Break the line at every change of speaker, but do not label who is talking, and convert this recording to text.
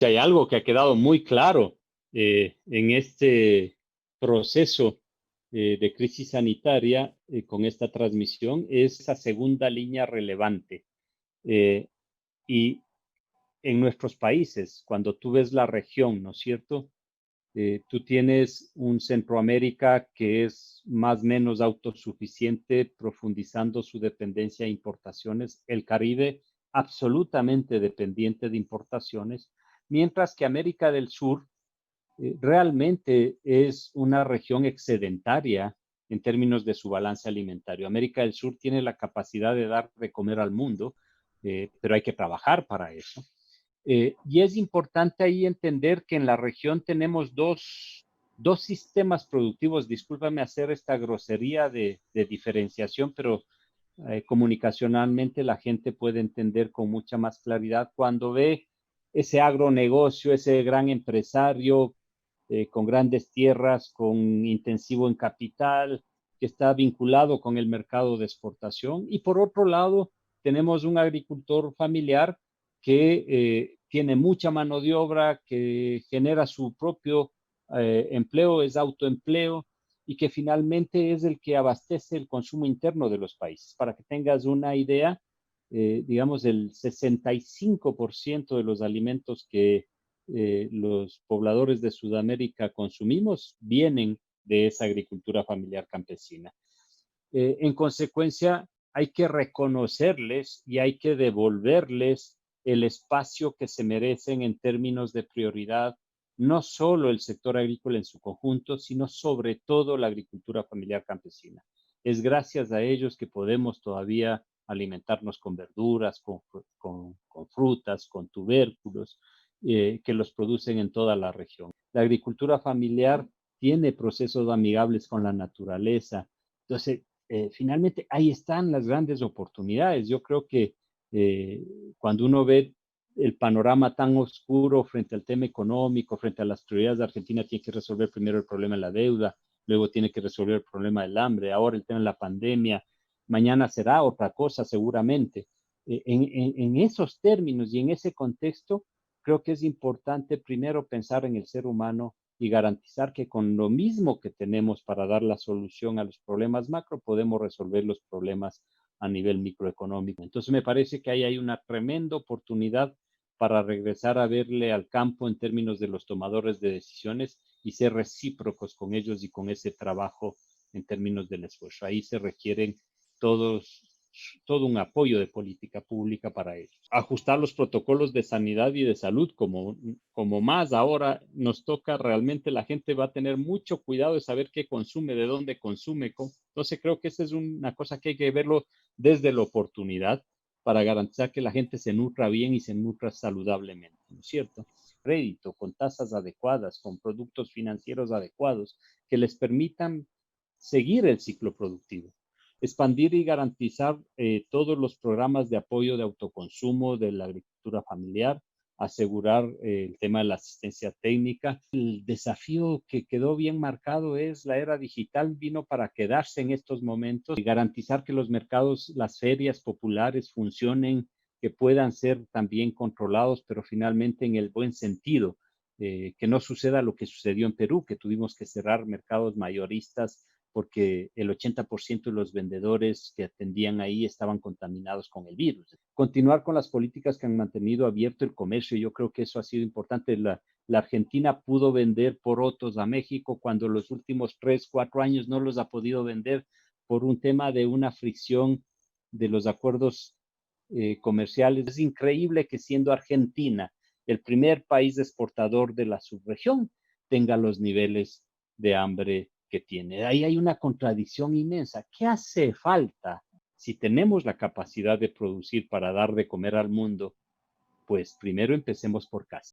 Si hay algo que ha quedado muy claro en este proceso de crisis sanitaria con esta transmisión es esa segunda línea relevante. Eh, y en nuestros países, cuando tú ves la región, ¿no es cierto? Tú tienes un Centroamérica que es más o menos autosuficiente, profundizando su dependencia de importaciones. El Caribe, absolutamente dependiente de importaciones, mientras que América del Sur realmente es una región excedentaria en términos de su balance alimentario. América del Sur tiene la capacidad de dar de comer al mundo, pero hay que trabajar para eso. Y es importante ahí entender que en la región tenemos dos sistemas productivos. Discúlpame hacer esta grosería de diferenciación, pero comunicacionalmente la gente puede entender con mucha más claridad cuando ve ese agronegocio, ese gran empresario con grandes tierras, con intensivo en capital, que está vinculado con el mercado de exportación. Y por otro lado, tenemos un agricultor familiar que tiene mucha mano de obra, que genera su propio empleo, es autoempleo y que finalmente es el que abastece el consumo interno de los países. Para que tengas una idea, digamos, el 65% de los alimentos que los pobladores de Sudamérica consumimos vienen de esa agricultura familiar campesina. En consecuencia, hay que reconocerles y hay que devolverles el espacio que se merecen en términos de prioridad, no solo el sector agrícola en su conjunto, sino sobre todo la agricultura familiar campesina. Es gracias a ellos que podemos todavía alimentarnos con verduras, con frutas, con tubérculos, que los producen en toda la región. La agricultura familiar tiene procesos amigables con la naturaleza. Entonces, finalmente ahí están las grandes oportunidades. Yo creo que eh, cuando uno ve el panorama tan oscuro frente al tema económico, frente a las prioridades de Argentina, tiene que resolver primero el problema de la deuda, luego tiene que resolver el problema del hambre, ahora el tema de la pandemia, mañana será otra cosa seguramente. En esos términos y en ese contexto, creo que es importante primero pensar en el ser humano y garantizar que con lo mismo que tenemos para dar la solución a los problemas macro, podemos resolver los problemas a nivel microeconómico. Entonces me parece que ahí hay una tremenda oportunidad para regresar a verle al campo en términos de los tomadores de decisiones y ser recíprocos con ellos y con ese trabajo en términos del esfuerzo. Ahí se requieren todos todo un apoyo de política pública para ellos. Ajustar los protocolos de sanidad y de salud, como más ahora nos toca, realmente la gente va a tener mucho cuidado de saber qué consume, de dónde consume. Entonces creo que esa es una cosa que hay que verlo desde la oportunidad para garantizar que la gente se nutra bien y se nutra saludablemente, ¿no es cierto? Crédito, con tasas adecuadas, con productos financieros adecuados que les permitan seguir el ciclo productivo, expandir y garantizar todos los programas de apoyo de autoconsumo de la agricultura familiar, asegurar el tema de la asistencia técnica. El desafío que quedó bien marcado es la era digital, vino para quedarse en estos momentos y garantizar que los mercados, las ferias populares funcionen, que puedan ser también controlados, pero finalmente en el buen sentido. Que no suceda lo que sucedió en Perú, que tuvimos que cerrar mercados mayoristas porque el 80% de los vendedores que atendían ahí estaban contaminados con el virus. Continuar con las políticas que han mantenido abierto el comercio, yo creo que eso ha sido importante. La Argentina pudo vender porotos a México cuando los últimos 3, 4 años no los ha podido vender por un tema de una fricción de los acuerdos comerciales. Es increíble que siendo Argentina el primer país exportador de la subregión tenga los niveles de hambre que tiene. Ahí hay una contradicción inmensa. ¿Qué hace falta si tenemos la capacidad de producir para dar de comer al mundo? Pues primero empecemos por casa.